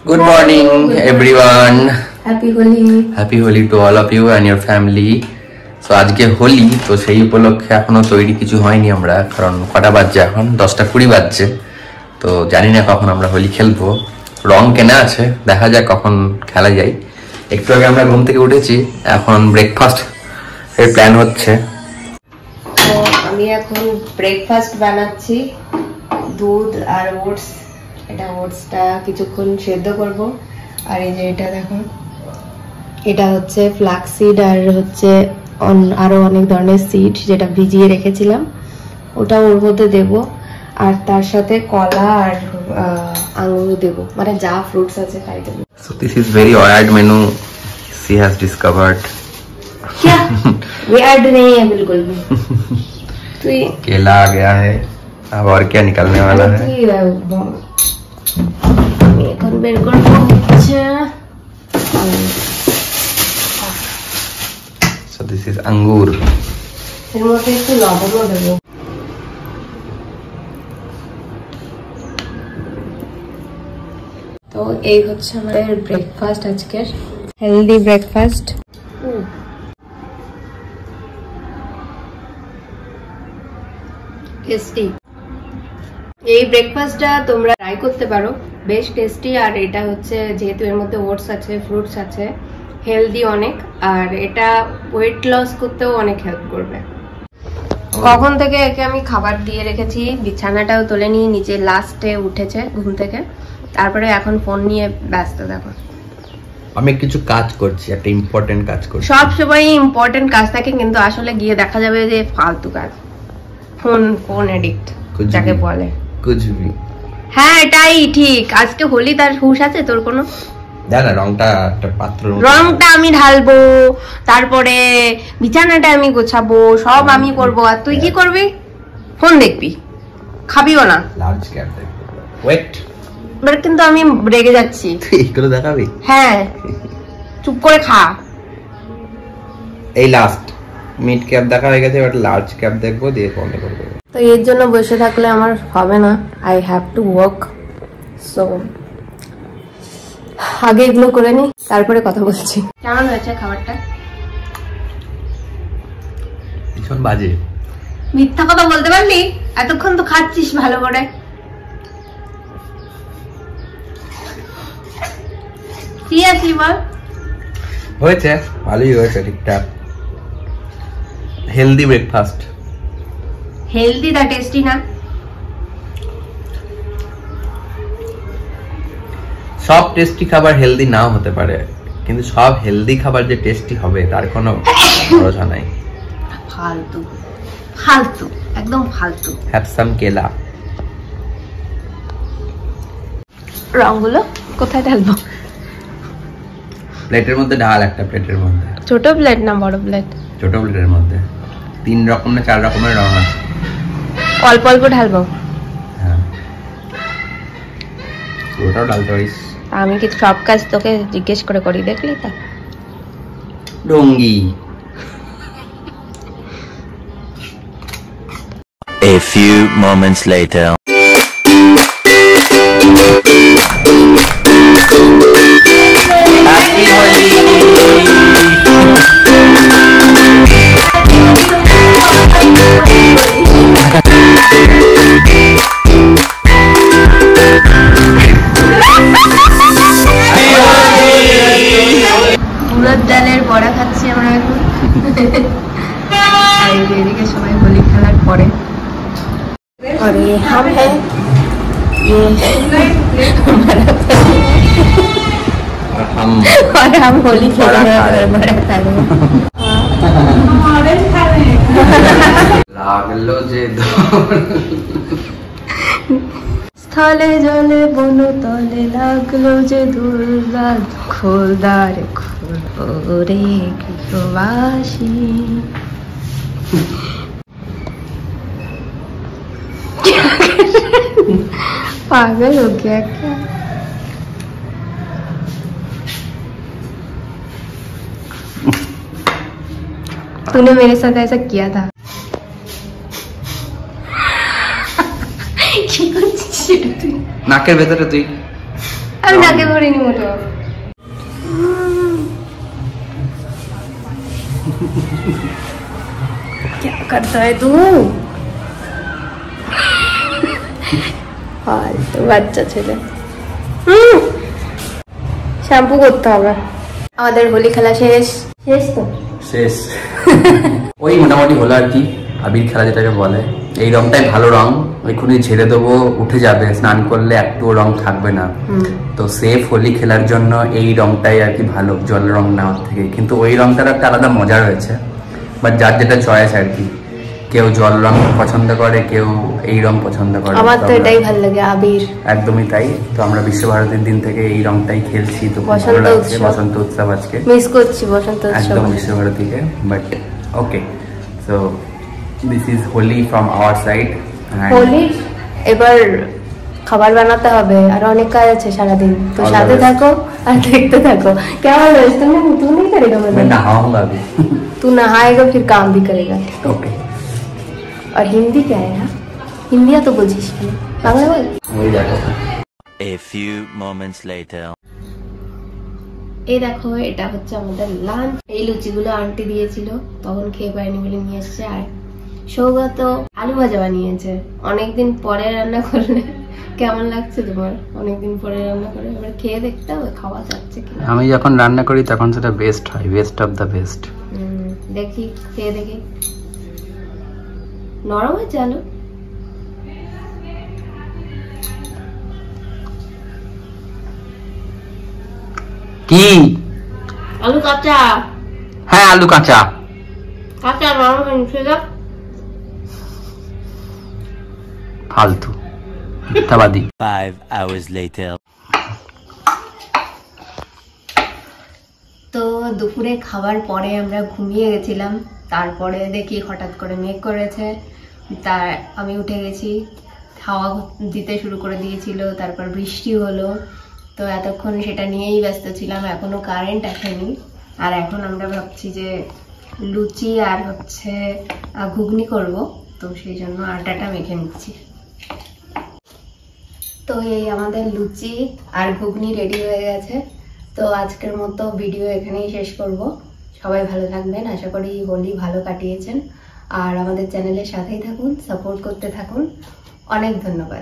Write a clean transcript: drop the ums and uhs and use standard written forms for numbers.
Good morning, everyone. Happy Holi. Happy Holi to all of you and your family. So আজকে হোলি, তো সেই উপলক্ষে এখনো তৈরি কিছু হয়নি আমরা, কারণ কটা বাজছে এখন 10:20 বাজছে। তো জানি না কখন আমরা হোলি খেলবো। রং কেনা আছে, দেখা যাক কখন খেলা যায়। একটু আগে আমরা ঘুম থেকে উঠেছি, এখন ব্রেকফাস্ট এর প্ল্যান হচ্ছে। তো আমি এখন ব্রেকফাস্ট বানাচ্ছি, দুধ আর ওটস। এটা ওটসটা কিছুক্ষণ সেদ্ধ করব, আর এই যে এটা দেখো, এটা হচ্ছে ফ্লাক্স সিড আর হচ্ছে আরো অনেক ধরনের সিড যেটা ভিজিয়ে রেখেছিলাম, ওটা ওর মধ্যে দেব। আর তার সাথে কলা আর আঙুর দেব, মানে যা ফ্রুটস আছে তাই দেব। So this is very weird menu she has discovered. क्या weird नहीं है बिल्कुल भी। तो ये केला आ गया है, अब और क्या निकलने वाला है। এখন বের করব হচ্ছে, so this is अंगूर। এর মধ্যে একটু লবণও দেব। তো এই হচ্ছে আমাদের ব্রেকফাস্ট আজকের, হেলদি ব্রেকফাস্ট। টেস্টি। এই ব্রেকফাস্টটা তোমরা ট্রাই করতে পারো, বেশ টেস্টি। আর এটা হচ্ছে যেহেতু এর মধ্যে ওটস আছে, ফ্রুটস আছে, হেলদি অনেক, আর এটা ওয়েট লস করতেও অনেক হেল্প করবে। কখন থেকে একে আমি খাবার দিয়ে রেখেছি, বিছানাটাও তোলে নিয়ে নিচে লাস্টে উঠেছে ঘুম থেকে, তারপরে এখন ফোন নিয়ে ব্যস্ত। দেখো আমি কিছু কাজ করছি, একটা ইম্পর্টেন্ট কাজ করছি। সব সময় ইম্পর্টেন্ট কাজ থাকে, কিন্তু আসলে গিয়ে দেখা যাবে যে ফালতু কাজ, ফোন এডিক্ট যাকে বলে। হ্যাঁ এটাই ঠিক। আজকে হোলি, তার হুঁশ আছে তোর কোনো? না, রংটা একটা পাত্র, রংটা আমি ঢালবো, তারপরে বিছানাটা আমি গোছাবো, সব আমি করব, আর তুই কি করবি? ফোন দেখবি, খাবিও না। লার্জ ক্যাপ দেখবো। ওয়েট, এবার কিন্তু আমি রেগে যাচ্ছি। এইগুলো দেখাবি? হ্যাঁ, চুপ করে খা। এই লাস্ট মিড ক্যাপ দেখা হয়ে গেছে, এবার লার্জ ক্যাপ দেখবো, দিয়ে বন্ধ করে দেবো। তো এর জন্য বসে থাকলে আমার হবে না, I have to work. So আগে এগুলো করে নি, তারপরে কথা বলছি। কেমন হয়েছে খাবারটা? ভীষণ বাজে। মিথ্যা কথা বলতে পারলি? এতক্ষণ তো খাচ্ছিস ভালো করে। সিরিয়াসলি বল। হয়েছে, ভালোই হয়েছে, ঠিকঠাক। Healthy breakfast. হেলদি দা টেস্টি না? সব টেস্টি খাবার হেলদি নাও হতে পারে, কিন্তু সব হেলদি খাবার যে টেস্টি হবে তার কোনো ভরসা নাই। ফালতু ফালতু, একদম ফালতু। হ্যাভ সাম কেলা। রংগুলো কোথায় ঢালবো? প্লেটের মধ্যে ঢাল, একটা প্লেটের মধ্যে। ছোট প্লেট না বড় প্লেট? ছোট প্লেটের মধ্যে 3 রকম না 4 রকমের রং আছে। অল্প অল্প ঢালবো? হ্যাঁ, পুরোটাও ঢালতে পারিস। আমি কি সব কাজ তোকে জিজ্ঞেস করে করি, দেখলি তা? ডঙ্গি। A few moments later. Happy Holi! উড়দ ডালের বড়া খাচ্ছি আমরা এখন। আর এদিকে সবাই হোলি খেলার পরে, और ये हम है, ये और हम होली खेल रहे हैं, बड़ा खा रहे हैं। লাগলো যে স্থলে জলে বনো তলে লাগলো যে দুর্গা, খোলদার খোলো রে গৃহবাসী। पागल हो गया क्या? तूने मेरे साथ ऐसा किया था। নাকের ভেতরে তুই আমি নাকে ভরিনি মোটো। क्या करता है तू? ফালতু বাচ্চা ছেলে। শ্যাম্পু করতে হবে। আমাদের হোলি খেলা শেষ। শেষ তো? শেষ। ওই মোটামুটি হলো আর কি, আবির খেলা যেটাকে বলে। এই রংটাই ভালো রং, ওইখানে ছেড়ে দেবো, উঠে যাবে, স্নান করলে একটু রং থাকবে না। তো সেফ হোলি খেলার জন্য এই রংটাই আর কি ভালো, জল রং নেওয়ার থেকে। কিন্তু ওই রংটার একটা আলাদা মজা রয়েছে, বাট যার যেটা চয়েস আর কি। কেউ জল রং পছন্দ করে, কেউ এই রং পছন্দ করে। আমার তো এটাই ভালো লাগে, আবির। একদমই তাই। তো আমরা বিশ্বভারতীর দিন থেকে এই রংটাই খেলছি। তো বসন্ত উৎসব আজকে মিস করছি বসন্ত উৎসব একদম বিশ্বভারতীকে। But okay, so this is Holi from our side. Holi এবার খাবার বানাতে হবে, আর অনেক কাজ আছে সারাদিন। তো সাথে থাকো আর দেখতে থাকো। কেমন রয়েছে? तू नहीं करेगा? मैं नहाऊंगा अभी। तू नहाएगा फिर काम भी करेगा। ओके। और हिंदी क्या है? हिंदी तो बुझिस ना, बांग्ला बोल। वही देखो। A few moments later. এই দেখো, এটা হচ্ছে আমাদের লাঞ্চ। এই লুচিগুলো আন্টি দিয়েছিল, তখন খেয়ে পাইনি বলে নিয়ে এসছে। আর সৌগত আলু ভাজা বানিয়েছে। অনেকদিন পরে রান্না করলে কেমন লাগছে তোমার? অনেকদিন পরে রান্না করে এবার খেয়ে দেখতে হবে খাওয়া যাচ্ছে কিনা। আমি যখন রান্না করি তখন সেটা বেস্ট হয়, বেস্ট অফ দ্য বেস্ট। দেখি, খেয়ে দেখি। নরম হয়েছে আলু? কি আলু কাঁচা? হ্যাঁ, আলু কাঁচা। কাঁচা নরম হয়েছে। ফালতু মিথ্যাবাদী। 5 hours later. তো দুপুরে খাবার পরে আমরা ঘুমিয়ে গেছিলাম। তারপরে দেখি হঠাৎ করে মেঘ করেছে। তার আমি উঠে গেছি, হাওয়া দিতে শুরু করে দিয়েছিল, তারপর বৃষ্টি হলো। তো এতক্ষণ সেটা নিয়েই ব্যস্ত ছিলাম। এখনো কারেন্ট আসেনি। আর এখন আমরা ভাবছি যে লুচি আর হচ্ছে ঘুগনি করব। তো সেই জন্য আটাটা মেখে নিচ্ছি। তো এই আমাদের লুচি আর ঘুগনি রেডি হয়ে গেছে। তো আজকের মতো ভিডিও এখানেই শেষ করব। সবাই ভালো থাকবেন, আশা করি হোলি ভালো কাটিয়েছেন। আর আমাদের চ্যানেলের সাথেই থাকুন, সাপোর্ট করতে থাকুন। অনেক ধন্যবাদ।